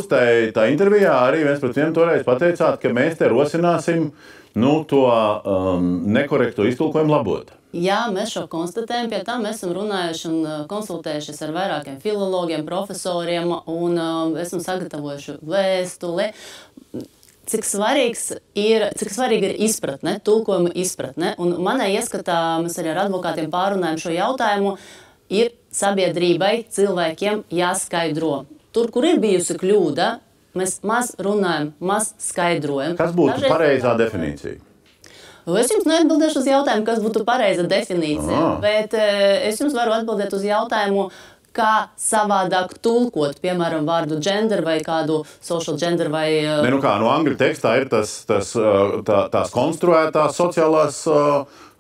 jūs tā intervijā arī viens pret vienu toreiz pateicāt, ka mēs te rosināsim to nekorekto iztulkojumu labot. Jā, mēs šo konstatējam, pie tā mēs esam runājuši un konsultējušies ar vairākiem filologiem, profesoriem un esam sagatavojuši vēstuli. Cik svarīga ir izpratne, tulkojuma izpratne. Un manai ieskatā, mēs arī ar advokātiem pārunājam šo jautājumu, ir sabiedrībai, cilvēkiem jāskaidro. Tur, kur ir bijusi kļūda, mēs maz runājam, maz skaidrojam. Kas būtu pareizā definīcija? Es jums neatbildēšu uz jautājumu, kas būtu pareiza definīcija, bet es jums varu atbildēt uz jautājumu, kā savādāk tulkot, piemēram, vārdu gender vai kādu social gender vai... No angļu tekstā ir tās konstruētās sociālās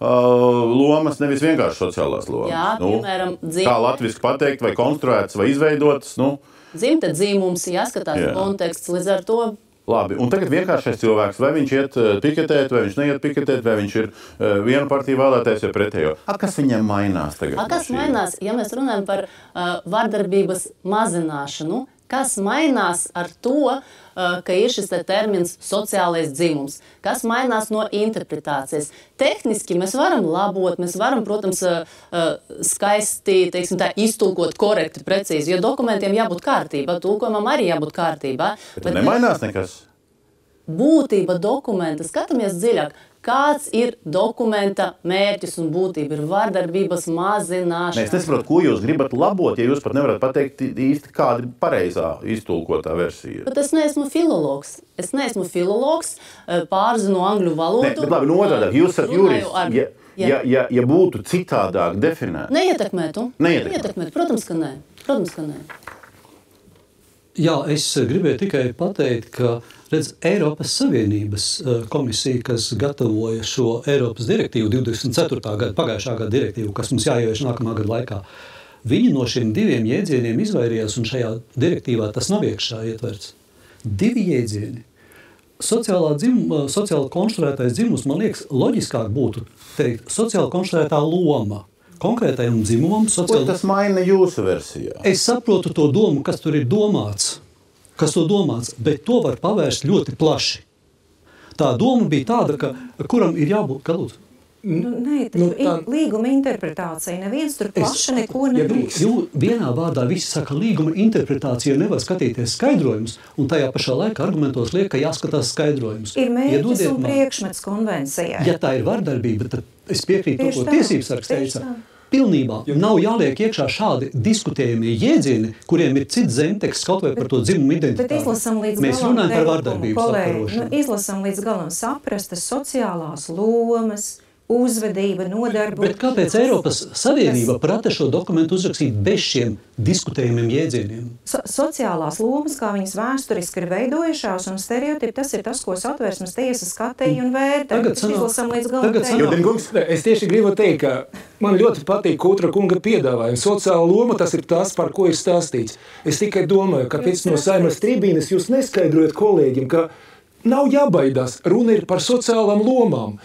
lomas, nevis vienkārši sociālās lomas. Jā, piemēram, kā latviski pateikt, vai konstruētas, vai izveidotas, Dzimta dzīmums, jāskatās konteksts, līdz ar to... Labi, un tagad vienkāršais cilvēks, vai viņš iet piketēt, vai viņš neiet piketēt, vai viņš ir vienu partiju vēlētājs vai pretējo. Kas viņam mainās tagad? Kas mainās, ja mēs runājam par vardarbības mazināšanu? Kas mainās ar to, ka ir šis termins sociālais dzimums? Kas mainās no interpretācijas? Tehniski mēs varam labot, mēs varam, protams, skaisti, teiksim tā, iztulkot korekti, precīzi, jo dokumentiem jābūt kārtībā, tulkojumam arī jābūt kārtībā. Bet nemainās nekas? Būtība dokumenta, skatāmies dziļāk. Kāds ir dokumenta mērķis un būtība? Ir vardarbības mazināšana. Es nesaprotu, ko jūs gribat labot, ja jūs pat nevarat pateikt īsti, kāda ir pareizā iztulkotā versija. Bet es neesmu filologs. Pārzinu angļu valodu. Bet labi, otrādāk, jūs esat jurists. Ja būtu citādāk definēt. Neietekmētu. Protams, ka nē. Jā, es gribēju tikai pateikt, ka Eiropas Savienības komisija, kas gatavoja šo Eiropas direktīvu 24. gada, pagājušā gada direktīvu, kas mums jāievieš nākamā gada laikā, viņi no šiem diviem jēdzieniem izvairījās, un šajā direktīvā tas nav iekšā ietverts. Divi jēdzieni. Sociāli konstruētais dzimums, man liekas, loģiskāk būtu teikt sociāli konstruētā loma. Konkrētajam dzimumam Ko tas maina jūsu versijā? Es saprotu to domu, kas tur ir domāts, bet to var pavērst ļoti plaši. Tā doma bija tāda, ka kuram ir jābūt, ka lūdzu? Nē, ir līguma interpretācija. Neviens tur plaši neko nedrīkst. Vienā vārdā visi saka, līguma interpretācija nevar skatīties skaidrojumus, un tajā pašā laikā argumentos liek, ka jāskatās skaidrojumus. Ir mērķis un priekšmets konvencijai. Ja tā ir vardarbība, tad es piekrītu to, ko tiesības sargs teica. Pilnībā nav jāliek iekšā šādi diskutējumie jēdzieni, kuriem ir cits zemteksts kaut vai par to dzimumu identitāti. Mēs runājam par vardarbības apkarošanu. Izlasam līdz galam saprastas sociālās lomas, uzvedība, nodarbība. Bet kāpēc Eiropas Savienība prata šo dokumentu uzrakstīt bez šiem diskutējumiem jēdzieniem? Sociālās lomas, kā viņas vēsturiski ir veidojušās, un stereotipi, tas ir tas, ko Satversmes tiesa skatīja un vērtē. Izlasam līdz galam. Es tieši gribu teikt, ka man ļoti patīk Kūtra kunga piedāvājumi. Sociāla loma, tas ir tas, par ko ir stāstīts. Es tikai domāju, ka pēc no Saeimas tribīnes jūs neskaidrojat kolēģim, ka nav jābaidās, runa ir par sociālām lomām.